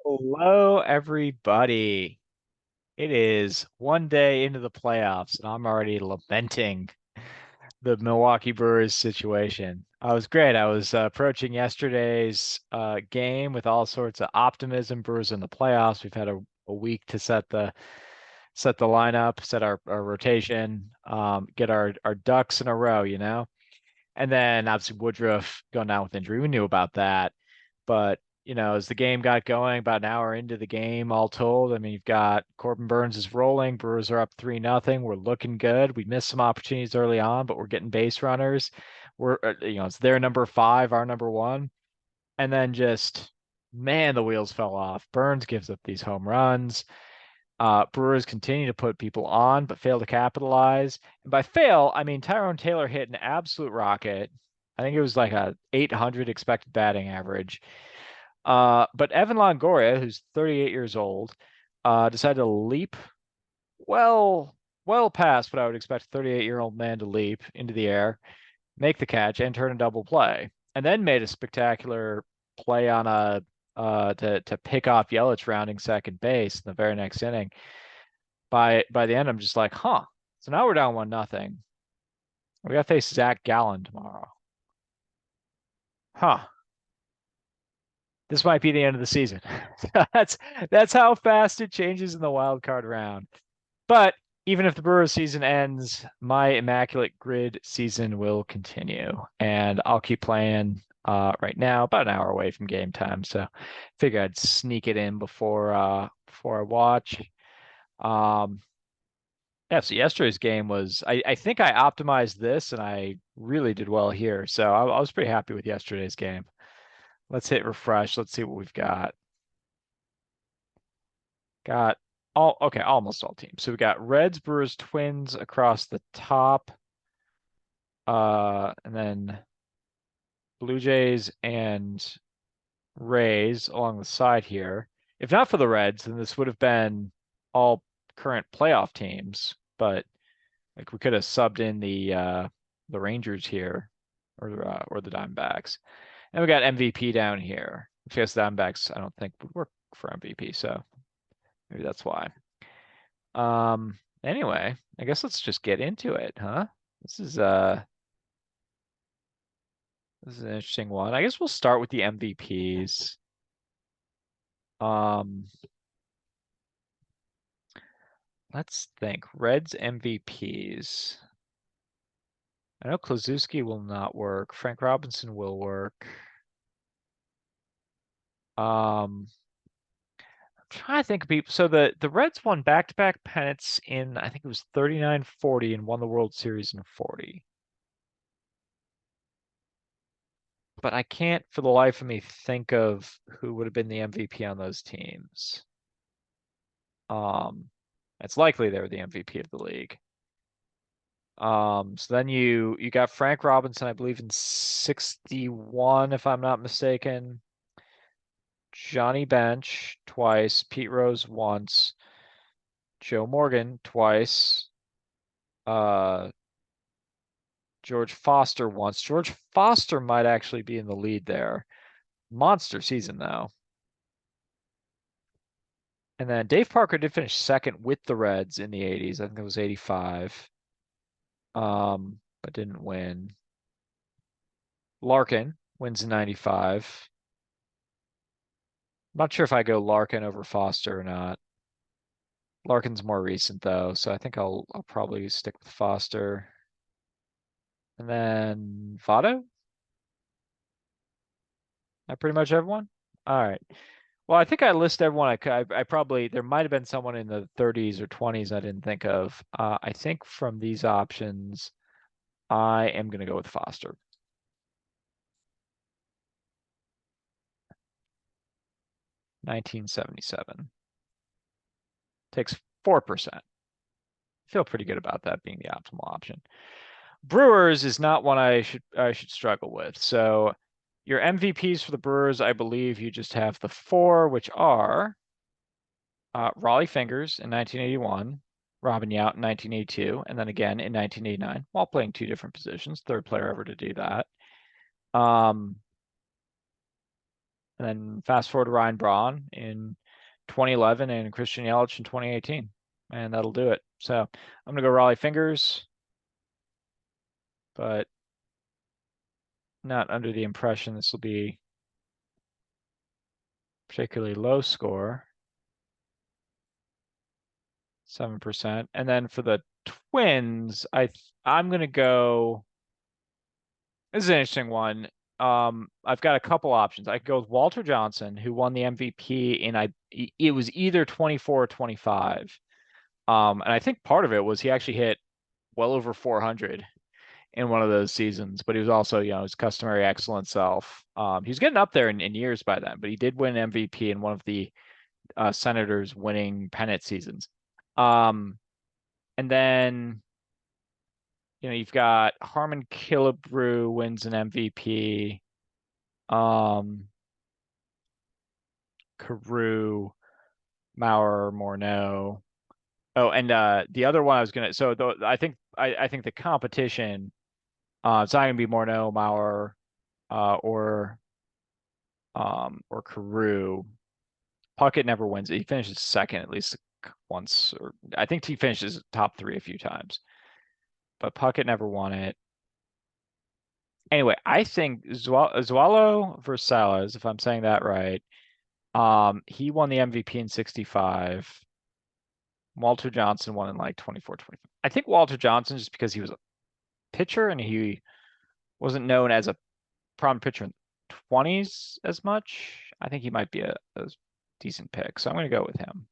Hello, everybody. It is one day into the playoffs, and I'm already lamenting the Milwaukee Brewers situation. I was great. I was approaching yesterday's game with all sorts of optimism. Brewers in the playoffs. We've had a week to set the lineup, set our rotation, get our ducks in a row, And then obviously Woodruff going down with injury. We knew about that. But, as the game got going, about an hour into the game, all told, I mean, you've got Corbin Burns is rolling. Brewers are up 3-0. We're looking good. We missed some opportunities early on, but we're getting base runners. It's their number five, our number one. And then just, man, the wheels fell off. Burns gives up these home runs. Brewers continue to put people on, but fail to capitalize. And by fail, I mean Tyrone Taylor hit an absolute rocket. I think it was like a 800 expected batting average. But Evan Longoria, who's 38 years old, decided to leap well, well past what I would expect a 38-year-old man to leap into the air, make the catch, and turn a double play, and then made a spectacular play on a to pick off Yelich rounding second base in the very next inning. By the end, I'm just like, huh. So now we're down 1-0. We got to face Zach Gallen tomorrow. Huh. This might be the end of the season. That's how fast it changes in the wild card round. But even if the Brewers season ends, my Immaculate Grid season will continue, and I'll keep playing right now, about an hour away from game time. So figure I'd sneak it in before I watch. Um, yeah, so yesterday's game was I think I optimized this and I really did well here. So I was pretty happy with yesterday's game. Let's hit refresh. Let's see what we've got. Got almost all teams. So we got Reds, Brewers, Twins across the top. And then Blue Jays and Rays along the side here. If not for the Reds, then this would have been all current playoff teams, but like we could have subbed in the Rangers here or the Diamondbacks. And we got MVP down here. I guess the Diamondbacks I don't think would work for MVP, so maybe that's why. Anyway, I guess let's just get into it, huh? This is uh this is an interesting one. I guess we'll start with the MVPs. Um, let's think. Reds MVPs. I know Klazuski will not work. Frank Robinson will work. I'm trying to think of people. So the Reds won back-to-back pennants in I think it was 39, 40 and won the World Series in 40. But I can't for the life of me think of who would have been the MVP on those teams. Um, it's likely they were the MVP of the league. So then you got Frank Robinson, I believe in 61, if I'm not mistaken. Johnny Bench twice, Pete Rose once, Joe Morgan twice, uh, George Foster once. George Foster might actually be in the lead there. Monster season though. And then Dave Parker did finish second with the Reds in the 80s. I think it was 85. But didn't win. Larkin wins in 95. I'm not sure if I go Larkin over Foster or not. Larkin's more recent though, so I think I'll probably stick with Foster. And then Votto? I pretty much everyone? All right. Well, I think I list everyone. I probably there might have been someone in the 30s or 20s I didn't think of. I think from these options, I am going to go with Foster. 1977. Takes 4%. Feel pretty good about that being the optimal option. Brewers is not one I should struggle with. So your MVPs for the Brewers, I believe you just have the four, which are Raleigh Fingers in 1981, Robin Yount in 1982, and then again in 1989, while playing two different positions. Third player ever to do that. Um, And then fast forward to Ryan Braun in 2011 and Christian Yelich in 2018. And that'll do it. So I'm going to go Raleigh Fingers, but not under the impression this will be particularly low score. 7%. And then for the Twins, I'm going to go. This is an interesting one. I've got a couple options. I could go with Walter Johnson, who won the MVP it was either 24 or 25. And I think part of it was he actually hit well over 400 in one of those seasons, but he was also, his customary excellent self. He was getting up there in years by then, but he did win MVP in one of the Senators winning pennant seasons. And then, you've got Harmon Killebrew wins an MVP. Carew, Maurer, Morneau. Oh, and the other one I was gonna. So I think the competition. It's not gonna be Morneau, Maurer, or Carew. Puckett never wins it. He finishes second at least once, or I think he finishes top three a few times. But Puckett never won it. Anyway, I think Zualo Versailles, if I'm saying that right, he won the MVP in 65. Walter Johnson won in like 24, 25. I think Walter Johnson, just because he was a pitcher and he wasn't known as a prominent pitcher in the 20s as much, I think he might be a decent pick. So I'm going to go with him.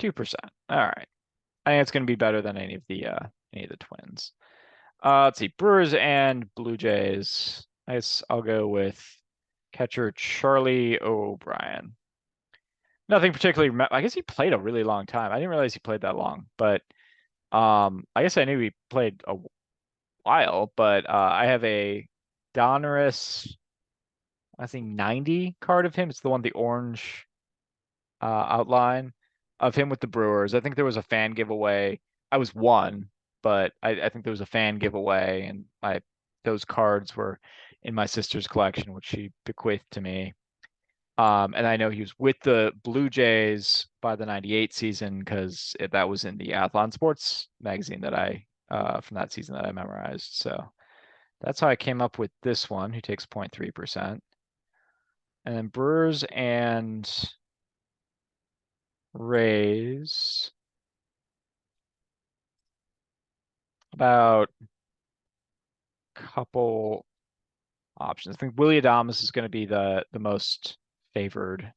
2%. All right. I think it's going to be better than any of the Twins. Let's see. Brewers and Blue Jays. I guess I'll go with catcher Charlie O'Brien. Nothing particularly. I guess he played a really long time. I didn't realize he played that long, but I guess I knew he played a while. But I have a Donruss, I think 90 card of him. It's the one, the orange outline of him with the Brewers. I think there was a fan giveaway. I was one, but I think there was a fan giveaway, and those cards were in my sister's collection, which she bequeathed to me. And I know he was with the Blue Jays by the 98 season because that was in the Athlon Sports magazine from that season that I memorized. So that's how I came up with this one, who takes 0.3%. And then Brewers and Rays, about a couple options. I think Willie Adames is going to be the most favored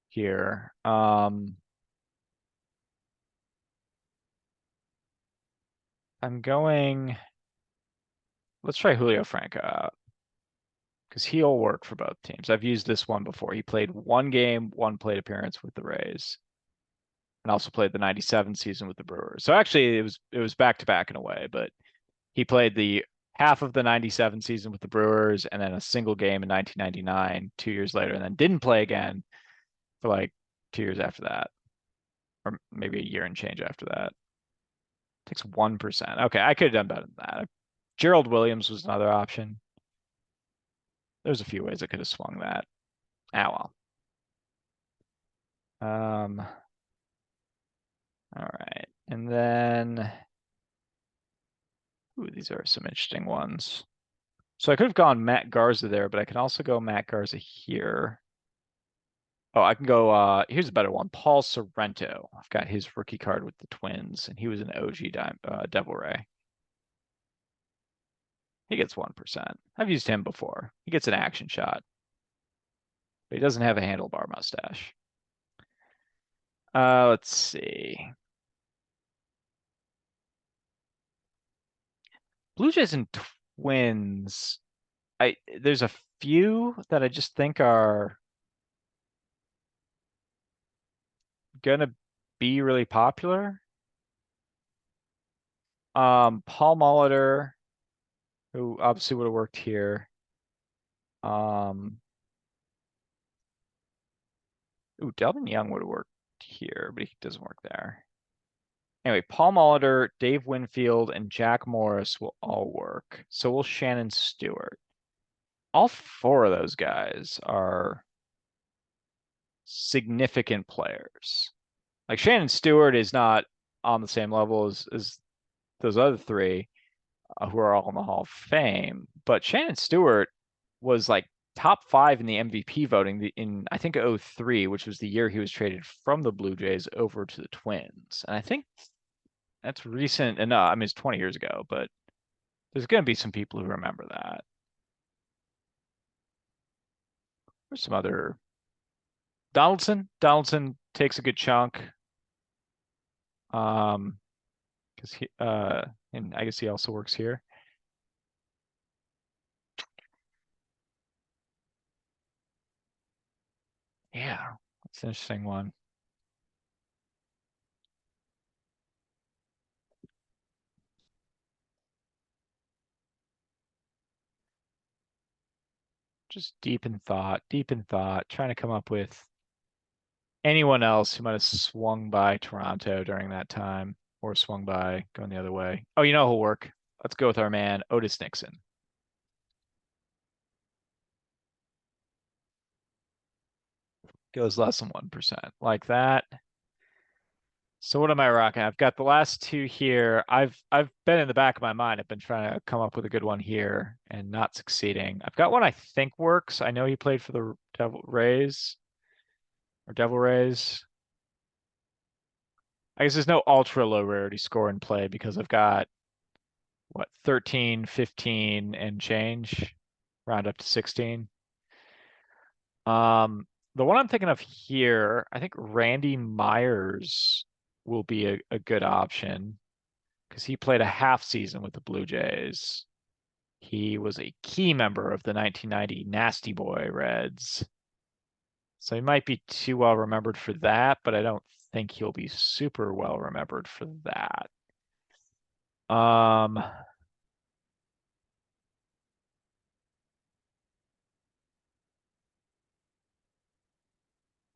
here. I'm going. Let's try Julio Franco out because he'll work for both teams. I've used this one before. He played one game, one plate appearance with the Rays, and also played the 97 season with the Brewers. So actually, it was back to back in a way, but he played the half of the 97 season with the Brewers and then a single game in 1999, 2 years later, and then didn't play again for like 2 years after that, or maybe a year and change after that. Takes 1%. Okay, I could have done better than that. Gerald Williams was another option. There's a few ways I could have swung that. Ah, well. All right. And then, ooh, these are some interesting ones. So I could have gone Matt Garza there, but I can also go Matt Garza here. Oh, I can go, here's a better one. Paul Sorrento. I've got his rookie card with the Twins, and he was an OG Devil Ray. He gets 1%. I've used him before. He gets an action shot, but he doesn't have a handlebar mustache. Let's see. Blue Jays and Twins. There's a few that I just think are gonna be really popular. Paul Molitor, who obviously would have worked here. Um, Delvin Young would have worked here, but he doesn't work there. Anyway, Paul Molitor, Dave Winfield, and Jack Morris will all work. So will Shannon Stewart. All four of those guys are significant players. Like Shannon Stewart is not on the same level as those other three who are all in the Hall of Fame, but Shannon Stewart was like top five in the MVP voting in I think '03, which was the year he was traded from the Blue Jays over to the Twins. And I think that's recent enough. I mean, it's 20 years ago, but there's going to be some people who remember that. There's some other Donaldson. Donaldson takes a good chunk. Because he and I guess he also works here. Yeah, it's an interesting one. Just deep in thought, trying to come up with anyone else who might have swung by Toronto during that time or swung by going the other way. Oh, you know who'll work? Let's go with our man, Otis Nixon. Goes less than 1%. Like that. So what am I rocking? I've got the last two here. I've been in the back of my mind. I've been trying to come up with a good one here and not succeeding. I've got one I think works. I know he played for the Devil Rays. I guess there's no ultra low rarity score in play because I've got what 13, 15 and change, round up to 16. The one I'm thinking of here, I think Randy Myers will be a good option because he played a half season with the Blue Jays. He was a key member of the 1990 Nasty Boy Reds. So he might be too well remembered for that, but I don't think he'll be super well remembered for that. I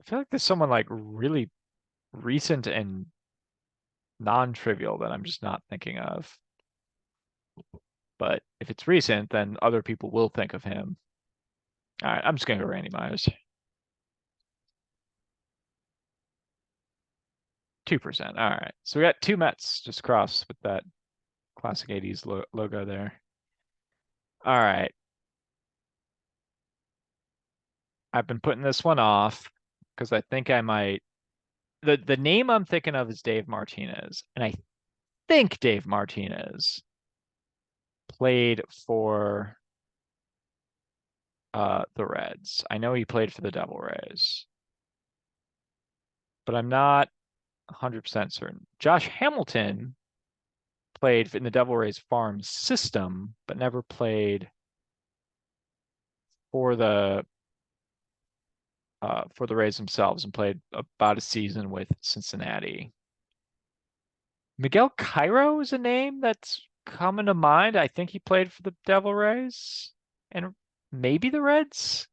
feel like there's someone like really recent and non-trivial that I'm just not thinking of. But if it's recent, then other people will think of him. All right, I'm just gonna go Randy Myers. 2%. All right. So we got two Mets just crossed with that classic 80s logo there. All right. I've been putting this one off because I think I might. The name I'm thinking of is Dave Martinez, and I think Dave Martinez played for the Reds. I know he played for the Devil Rays, but I'm not 100% certain. Josh Hamilton played in the Devil Rays farm system, but never played for the Rays themselves and played about a season with Cincinnati. Miguel Cairo is a name that's coming to mind. I think he played for the Devil Rays and maybe the Reds.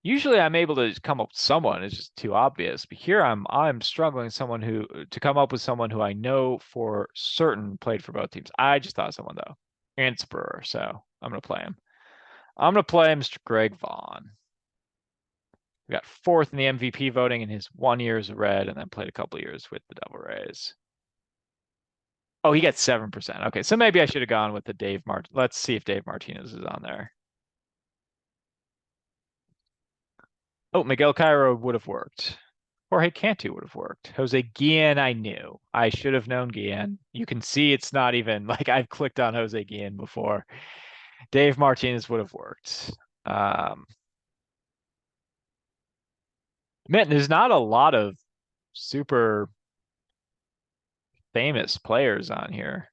Usually I'm able to come up with someone. It's just too obvious. But here I'm struggling to come up with someone who I know for certain played for both teams. I just thought of someone though. And it's a Brewer, so I'm gonna play him. I'm gonna play Mr. Greg Vaughn. We got fourth in the MVP voting in his 1 year as a Red, and then played a couple years with the Devil Rays. Oh, he got 7%. Okay, so maybe I should have gone with the Dave Mart. Let's see if Dave Martinez is on there. Oh, Miguel Cairo would have worked. Jorge Cantu would have worked. Jose Guillen, I knew. I should have known Guillen. You can see it's not even like I've clicked on Jose Guillen before. Dave Martinez would have worked. Man, there's not a lot of super famous players on here.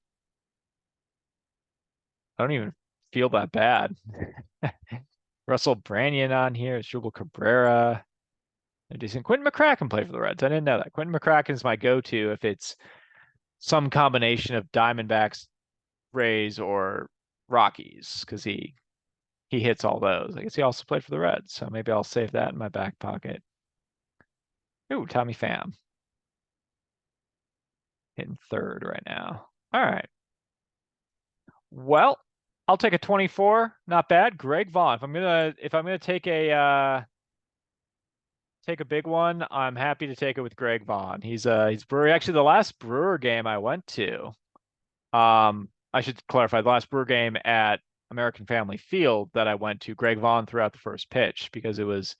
I don't even feel that bad. Russell Branyan on here, Shubal Cabrera. They're decent. Quentin McCracken played for the Reds. I didn't know that. Quentin McCracken is my go-to if it's some combination of Diamondbacks, Rays, or Rockies, because he hits all those. I guess he also played for the Reds, so maybe I'll save that in my back pocket. Ooh, Tommy Pham. Hitting third right now. All right. Well, I'll take a 24. Not bad. Greg Vaughn. If I'm gonna take a big one, I'm happy to take it with Greg Vaughn. He's Brewer. Actually, the last Brewer game I went to, I should clarify, the last Brewer game at American Family Field that I went to, Greg Vaughn threw out the first pitch because it was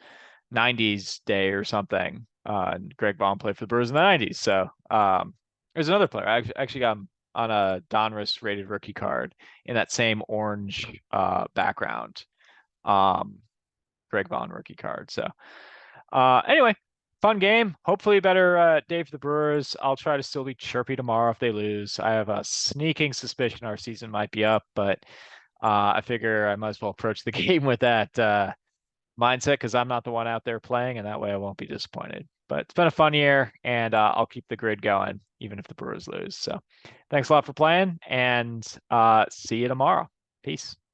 90s day or something. And Greg Vaughn played for the Brewers in the 90s. So there's another player. I actually got him on a Donruss rated rookie card in that same orange background. Um, Greg Vaughn rookie card. So anyway, fun game. Hopefully a better day for the Brewers. I'll try to still be chirpy tomorrow if they lose. I have a sneaking suspicion our season might be up, but I figure I might as well approach the game with that mindset because I'm not the one out there playing, and that way I won't be disappointed. But it's been a fun year, and I'll keep the grid going even if the Brewers lose. So thanks a lot for playing, and see you tomorrow. Peace.